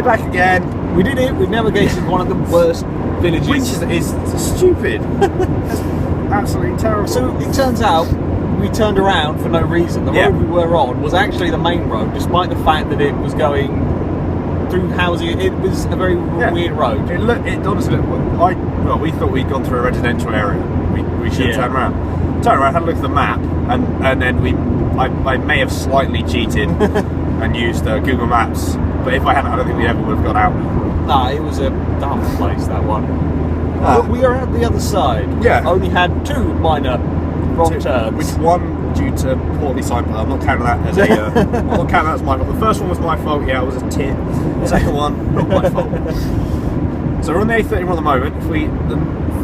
we're back again. We did it. We navigated one of the worst villages. Which is stupid. That's absolutely terrible. So it turns out we turned around for no reason. The road we were on was actually the main road, despite the fact that it was going through housing. It was a very weird road. It honestly looked. We thought we'd gone through a residential area. We should turn around. Turned around, had a look at the map, and then I may have slightly cheated and used Google Maps. But if I hadn't, I don't think we ever would have got out. Nah, it was a dark place, that one. But we are at the other side. Yeah. Only had 2 minor wrong turns. Which one due to poorly signposted. I'm not counting that as I'm not counting that as my fault. The first one was my fault. Yeah, it was a tit. The second one, not my fault. So we're on the A31 at the moment. The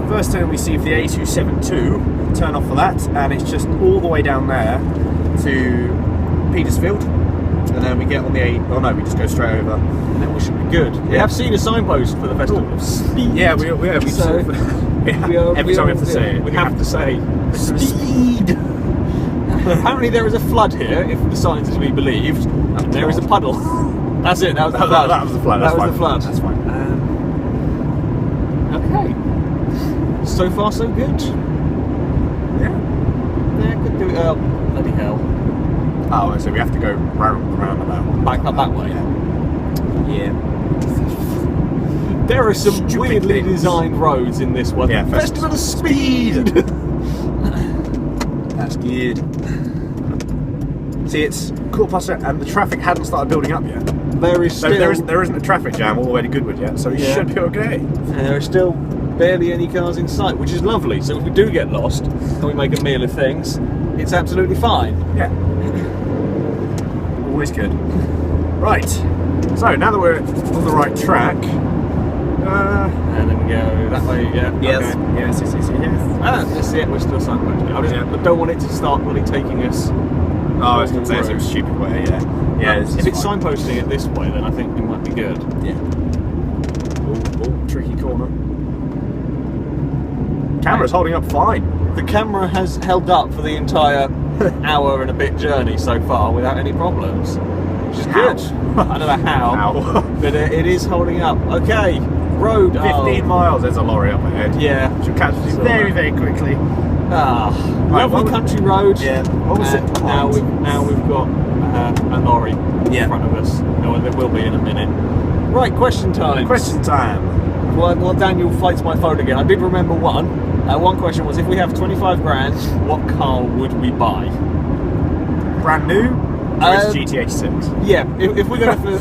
first turn we see if the A272, turn off for that, and it's just all the way down there to Petersfield. And then we get on the we just go straight over. And then we should be good. We have seen a signpost for the Festival of Speed. Yeah, every time we have to say it. We have to say speed. Apparently there is a flood here, if the signs are to be believed. And there is a puddle. That's it, that was the flood. That was the flood. That was the flood. That's fine. Okay. So far so good. Yeah. Yeah, could do it. Oh, bloody hell. Oh, so we have to go round about. Back up that way. Yeah. There are some Stupid weirdly things. designed roads in this one. Yeah, Festival of Speed. That's good. See, it's quarter past and the traffic hadn't started building up yet. There isn't a traffic jam all the way to Goodwood yet, so we should be okay. And there are still barely any cars in sight, which is lovely. So if we do get lost and we make a meal of things, it's absolutely fine. Yeah. Always good. Right. So now that we're on the right track, and then we go that way. Yeah. yes, Okay. yes. That's it. We're still signposting. I don't want it to start really taking us. Oh, I was going to say it's a stupid way. Yeah. If it's signposting it this way, then I think we might be good. Yeah. Oh, tricky corner. Camera's holding up fine. The camera has held up for the entire hour and a bit journey so far without any problems, which is good. I don't know how, but it is holding up. Okay, road. 15 miles. There's a lorry up ahead. Yeah, should catch us very, very quickly. Lovely country road. Yeah. What was it? Now we've got a lorry in front of us. No, there will be in a minute. Right, question time. Question time. Well, Daniel fights my phone again. I did remember one. One question was, if we have 25 grand, what car would we buy? Brand new? Or is GT86? Yeah, if we're going for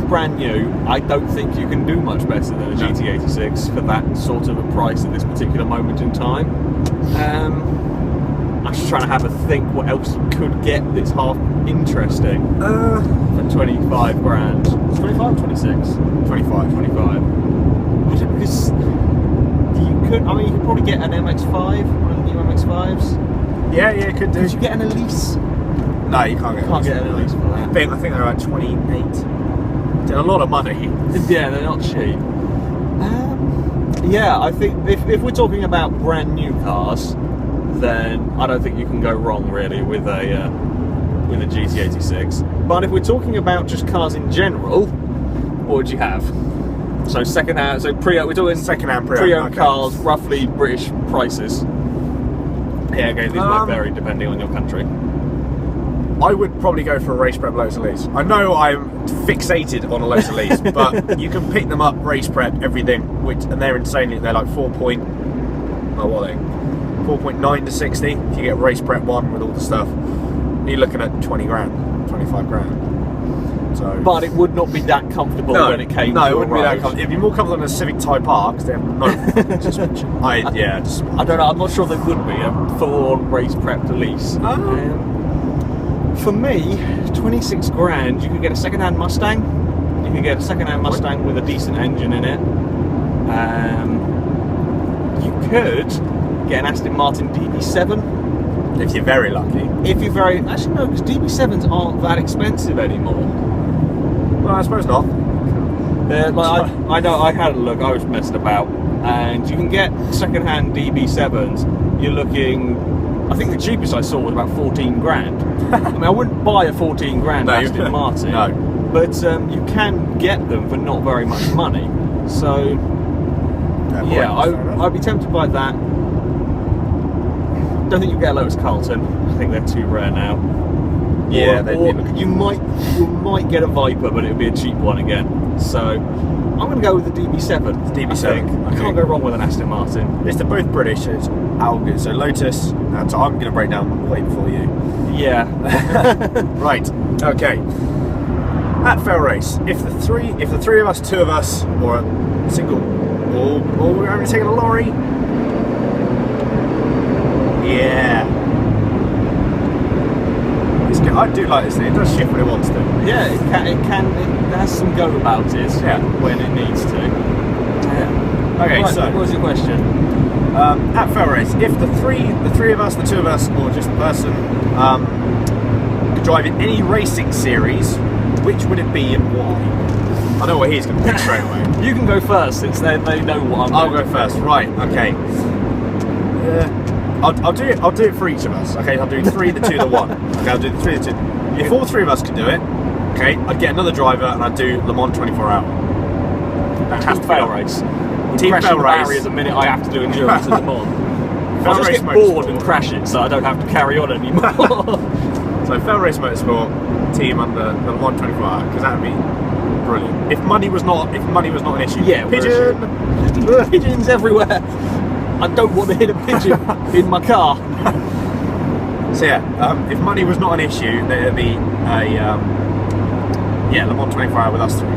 brand new, I don't think you can do much better than a GT86 for that sort of a price at this particular moment in time. I'm just trying to have a think what else you could get that's half interesting for 25 grand. 25 or 26? 25. Because you could probably get an MX-5, one of the new MX-5s. Yeah, could do. Could you get an Elise? No, you can't get an Elise for that. I think they're about 28. They're a lot of money. Yeah, they're not cheap. Yeah, I think if we're talking about brand new cars, then I don't think you can go wrong really with a GT86. But if we're talking about just cars in general, what would you have? So second-hand, we're doing second-hand pre-owned cars, roughly British prices. Yeah, okay, these might vary depending on your country. I would probably go for a race prep Lotus Elise. I know I'm fixated on a Lotus Elise, but you can pick them up, race prep, everything, and they're insanely. They're like 4.9 to 60. If you get a race prep one with all the stuff, you're looking at 20 grand, 25 grand. So, but it would not be that comfortable when it came to it wouldn't be that comfortable. It'd be more comfortable than a Civic Type R, because they have no suspension. I don't know, I'm not sure there would be a full-on race prepped Elise. For me, 26 grand, you could get a second-hand Mustang. You could get a second-hand Mustang with a decent engine in it. You could get an Aston Martin DB7. If you're very lucky. Actually no, because DB7s aren't that expensive anymore. Well, I suppose not. I know, I had a look, I was messing about, and you can get second-hand DB7s. You're looking, I think the cheapest I saw was about 14 grand. I mean, I wouldn't buy a 14 grand Aston Martin. No. but you can get them for not very much money. So yeah, I'd be tempted by that. Don't think you get a Lotus Carlton. I think they're too rare now. Yeah, or you might get a Viper, but it would be a cheap one again. So I'm going to go with the DB7. DB7. I can't go wrong with an Aston Martin. They're both British. It's all good. So Lotus. So I'm going to break down way before you. Yeah. Right. Okay. At FailRace, if the three of us, two of us, or a single, or we're only taking a lorry. Yeah. It's good. I do like this thing. It does shift when it wants to. Yeah, it has some go about it. Yeah. When it needs to. Yeah. Okay. Right, So what was your question? At FailRace, if the three of us, the two of us, or just a person, could drive in any racing series, which would it be and why? I know what he's going to pick straight away. You can go first, since they know what I'll go first. Right. Okay. I'll do it for each of us. Okay. I'll do 3, the 2, the 1. Okay. I'll do the 3, the 2. If all three of us could do it, okay, I'd get another driver and I'd do Le Mans 24 hour. That has to be FailRace. Team FailRace. FailRace. The minute I have to do endurance in Le Mans. I'll just get FailRace bored Motorsport. and crash it, so I don't have to carry on anymore. So FailRace Motorsport team under the 124 hour, because that would be brilliant. If money was not an issue. Yeah, pigeon. Pigeons everywhere. I don't want to hit a pigeon in my car. So yeah, if money was not an issue, then it'd be a Le Mans 24 hour with us three.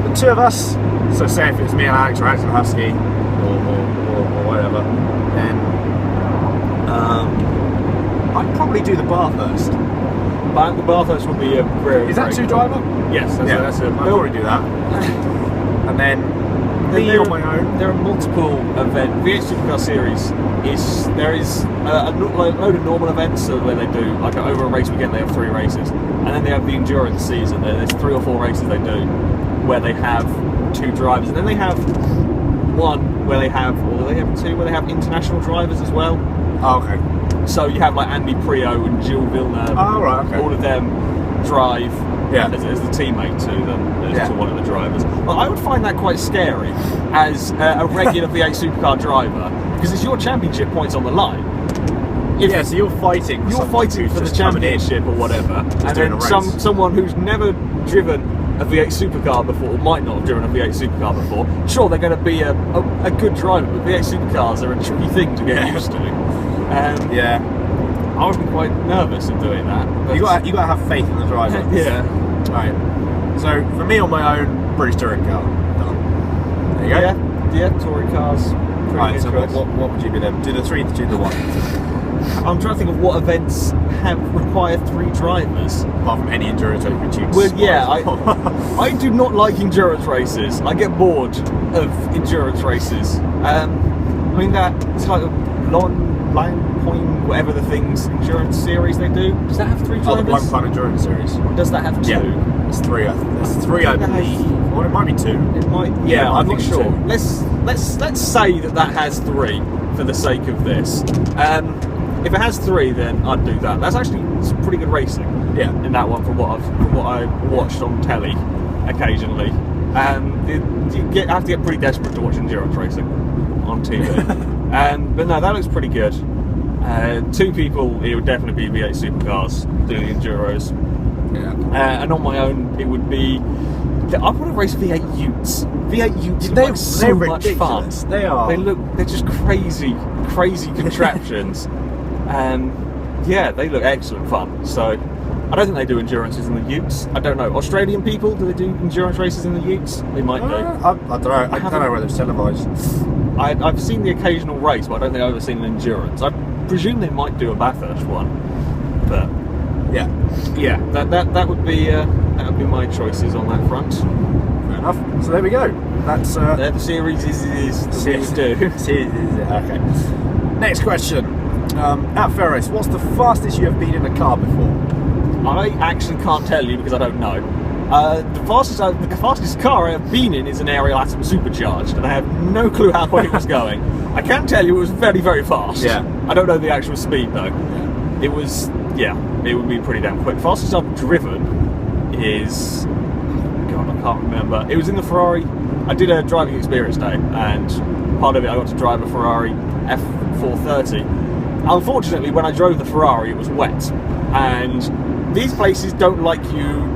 The two of us. So say if it was me and Alex or Alex and Husky or whatever, then I'd probably do the Bathurst. But the Bathurst would be a very. Is that two driver? Yes, that's I'd already do that. And then me on my own. There are multiple events. V8 Supercar Series there is a load of normal events where they do, like over a race weekend they have 3 races, and then they have the endurance season. There's 3 or 4 races they do where they have 2 drivers, and then they have one where they have, or they have 2 where they have international drivers as well. Oh, okay. So you have like Andy Prio and Gilles Villeneuve. Oh, right, okay. All of them drive Yeah. as the teammate to them, to one of the drivers. Well, I would find that quite scary as a regular V8 Supercar driver, because it's your championship points on the line. So you're fighting. For the championship or whatever, and then someone who's never driven a V8 Supercar before, or might not have driven a V8 Supercar before. Sure, they're going to be a good driver, but V8 Supercars are a tricky thing to get used to. I would be quite nervous of doing that. You got to have faith in the driver. Yeah. Right. So for me on my own, British touring car. Done. There you go. Yeah. Touring cars. Right. So what would you be then? Do the 3, do the 1. I'm trying to think of what events require 3 drivers. Apart from any endurance race you choose. Well, yeah, I do not like endurance races. I get bored of endurance races. I mean it's like a Blind Point, whatever the things endurance series they do. Does that have 3 drivers? Oh, the Blind Point endurance series. Does that have 2? Yeah, it's 3. It's 3, I believe. Or it might be 2. It might. Yeah, I'm not sure. Let's say that has 3 for the sake of this. If it has 3, then I'd do that. That's actually some pretty good racing. Yeah. In that one, from what I watched on telly occasionally. You have to get pretty desperate to watch endurance racing on TV. But no, that looks pretty good. 2 people, it would definitely be V8 Supercars doing the enduros. Yeah. And on my own, it would be. I want to race V8 Utes. V8 Utes look so much fun. They are. They're just crazy contraptions. Yeah, they look excellent fun. So I don't think they do endurances in the Utes. I don't know. Australian people, do they do endurance races in the Utes? They might do. I don't know. I don't know whether it's televised. I've seen the occasional race, but I don't think I've ever seen an endurance. I presume they might do a Bathurst one, but yeah, that would be my choices on that front. Fair enough. So there we go. That's the series is do. Okay. Next question. At FailRace, what's the fastest you have been in a car before? I actually can't tell you because I don't know. The fastest car I have been in is an Ariel Atom Supercharged, and I have no clue how quick it was going. I can tell you it was very, very fast. Yeah. I don't know the actual speed though. Yeah. It would be pretty damn quick. Fastest I've driven is, God, I can't remember. It was in the Ferrari. I did a driving experience day, and part of it I got to drive a Ferrari F430. Unfortunately, when I drove the Ferrari, it was wet, and these places don't like you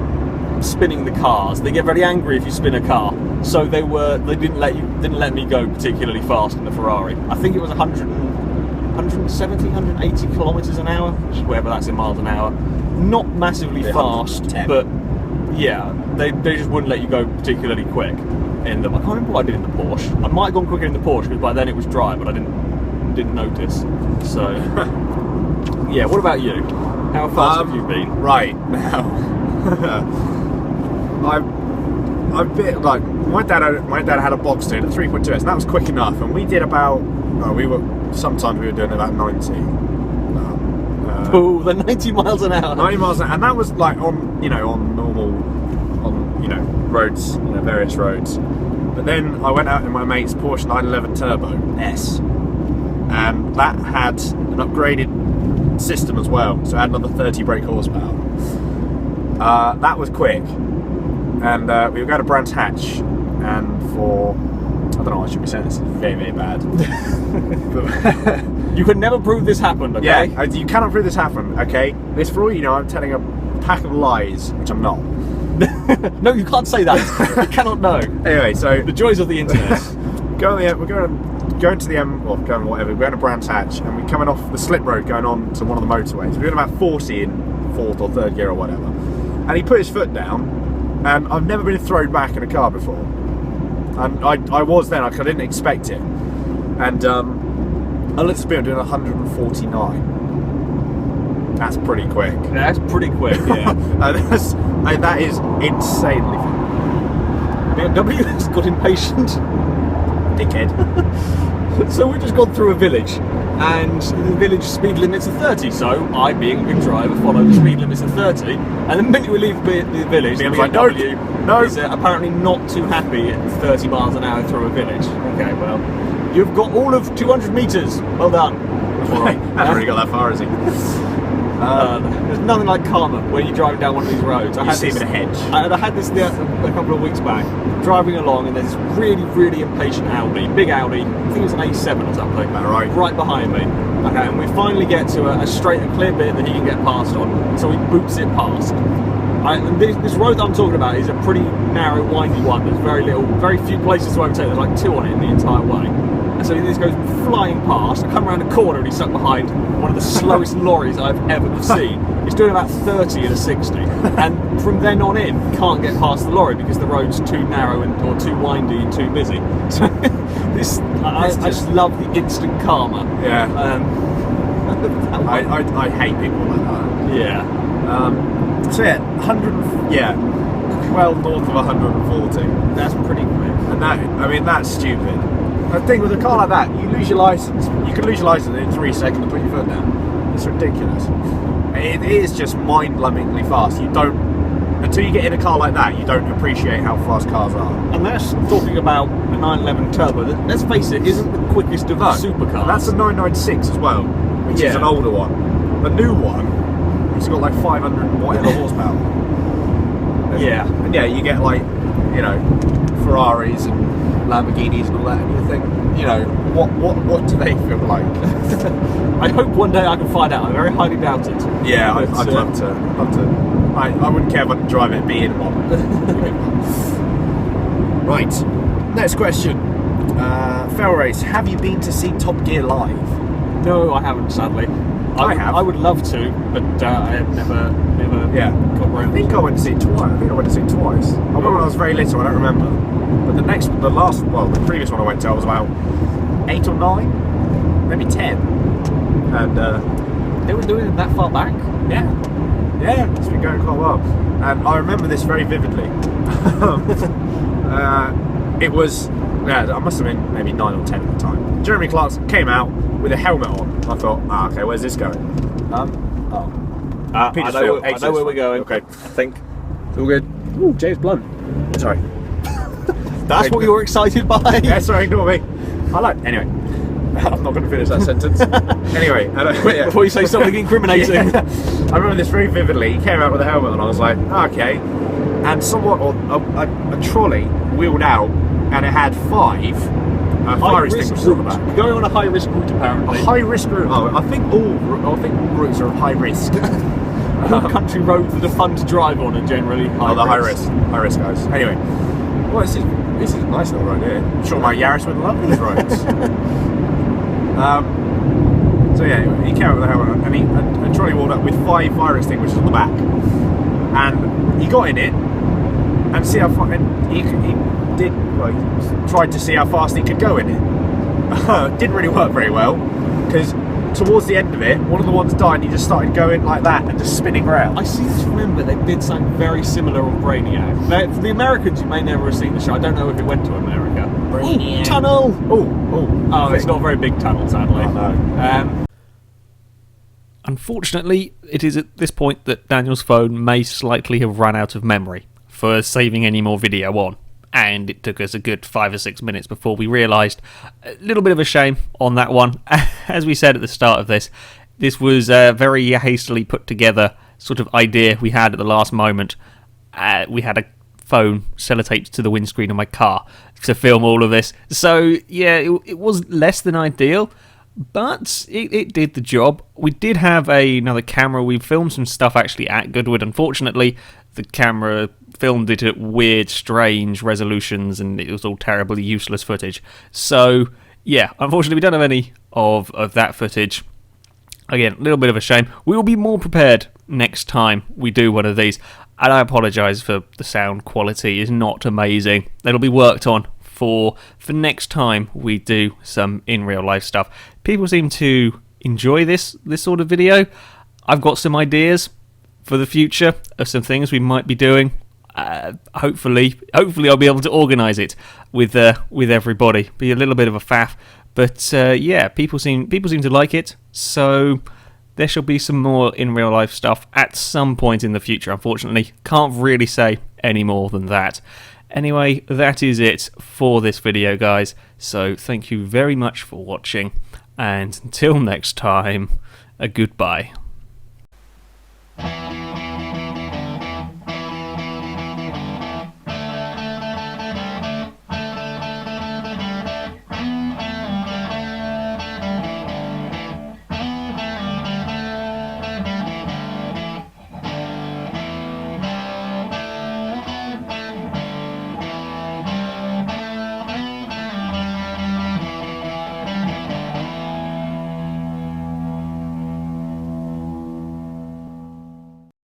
spinning the cars. They get very angry if you spin a car. So they didn't let me go particularly fast in the Ferrari. I think it was 170, 180 kilometers an hour, whatever that's in miles an hour. Not massively fast, but yeah, they just wouldn't let you go particularly quick in them. I can't remember what I did in the Porsche. I might have gone quicker in the Porsche because by then it was dry, but I didn't notice. So yeah, what about you? How fast have you been? Right now, I've been like my dad had a box dude at 3.2s, and that was quick enough. And we did about sometimes we were doing about 90. Oh, the 90 miles an hour. 90 miles an hour, and that was like on normal roads, various roads. But then I went out in my mate's Porsche 911 Turbo S, and that had an upgraded system as well, so it had another 30 brake horsepower. That was quick, and we were going to Brands Hatch, and for, I don't know, I should be saying this is very, very bad. You could never prove this happened, okay? Yeah, you cannot prove this happened, okay? This, for all you know, I'm telling a pack of lies, which I'm not. No, you can't say that. You cannot know. Anyway, so the joys of the internet. We're going to Brands Hatch, and we're coming off the slip road going on to one of the motorways. We're doing about 40 in fourth or third gear or whatever. And he put his foot down, and I've never been thrown back in a car before. And I was then, I didn't expect it. And I looked at the speed, I'm doing 149. That's pretty quick. That's pretty quick, yeah. That is insanely fast. BMW has got impatient. Dickhead. So we've just gone through a village, and the village speed limit's are 30, so I, being a good driver, follow the speed limits at 30, and the minute we leave the village, the BMW is apparently not too happy at 30 miles an hour through a village. Okay, well, you've got all of 200 metres. Well done. Right. Hasn't really got that far, has he? There's nothing like karma when you're driving down one of these roads. I had a hedge. I had this a couple of weeks back, driving along, and there's this really, really impatient Audi, big Audi, I think it was an A7 or something, right behind me. Okay, and we finally get to a straight and clear bit that he can get past on, so he boots it past. And this road that I'm talking about is a pretty narrow, windy one. There's very few places to overtake. There's like 2 on it in the entire way. And so this goes flying past. I come around a corner and he's stuck behind one of the slowest lorries I've ever seen. He's doing about 30 at a 60. And from then on in, can't get past the lorry because the road's too narrow or too windy and too busy. So I just love the instant karma. Yeah. I hate people like that. Yeah. So yeah, well north of 140. That's pretty quick. And that's stupid. The thing with a car like that, you lose your license. You can lose your license in 3 seconds and put your foot down. It's ridiculous. It is just mind-numbingly fast. Until you get in a car like that, you don't appreciate how fast cars are. And that's talking about a 911 Turbo. Let's face it, isn't the quickest of the supercars. That's a 996 as well, which is an older one. The new one, it's got like 500 and whatever horsepower. Yeah. And yeah, you get like, Ferraris and Lamborghinis and all that, and you think, what do they feel like? I hope one day I can find out. I very highly doubt it. Yeah, I'd love to. I wouldn't care if I could drive it, be in one. Right, next question. FailRace, have you been to see Top Gear live? No, I haven't, sadly. I have. I would love to, but I have never got around. I think I went to see it twice. I remember when I was very little, I don't remember. But the previous one I went to, I was about 8 or 9, maybe 10. And they were doing it that far back? Yeah, it's been going quite well. And I remember this very vividly. It was, I must have been maybe 9 or 10 at the time. Jeremy Clarkson came out with a helmet on. I thought, okay, where's this going? I know where we're going. Okay. I think. It's all good. Ooh, James Blunt. Sorry. That's what you were excited by? Yeah, sorry, ignore me. Anyway. I'm not going to finish that sentence. Anyway. Before you say something incriminating. Yeah. I remember this very vividly. He came out with a helmet and I was like, okay. and somewhat a trolley wheeled out, and it had 5 fire extinguishers on the back. We're going on a high risk route apparently. A high risk route. Oh, I think all routes are high risk. Country roads that are fun to drive on are generally high risk. High risk guys. Anyway, well, this is a nice little road here. I'm sure my Yaris would love these roads. So yeah, he came up with the helmet on, and a trolley wheeled up with 5 fire extinguishers on the back, and he got in it and see how far. And he did tried to see how fast he could go in it. Didn't really work very well, because towards the end of it, one of the ones died and he just started going like that and just spinning around. I seem to remember they did something very similar on Brainiac. Now, for the Americans, you may never have seen the show. I don't know if it went to America. Brainiac. Ooh, tunnel! Oh, it's not a very big tunnel, sadly. Oh, no. Unfortunately, it is at this point that Daniel's phone may slightly have run out of memory for saving any more video on. And it took us a good 5 or 6 minutes before we realised. A little bit of a shame on that one. As we said at the start of this was a very hastily put together sort of idea we had at the last moment. We had a phone sellotaped to the windscreen of my car to film all of this. So, yeah, it was less than ideal, but it did the job. We did have another camera. We filmed some stuff actually at Goodwood. Unfortunately, the camera filmed it at weird, strange resolutions, and it was all terribly useless footage. So, yeah, unfortunately we don't have any of that footage. Again, a little bit of a shame. We will be more prepared next time we do one of these. And I apologise for the sound quality is not amazing. It'll be worked on for next time we do some in real life stuff. People seem to enjoy this sort of video. I've got some ideas for the future of some things we might be doing. Hopefully I'll be able to organise it with everybody. Be a little bit of a faff, but yeah, people seem to like it. So there shall be some more in real life stuff at some point in the future. Unfortunately, can't really say any more than that. Anyway, that is it for this video, guys. So thank you very much for watching, and until next time, a goodbye.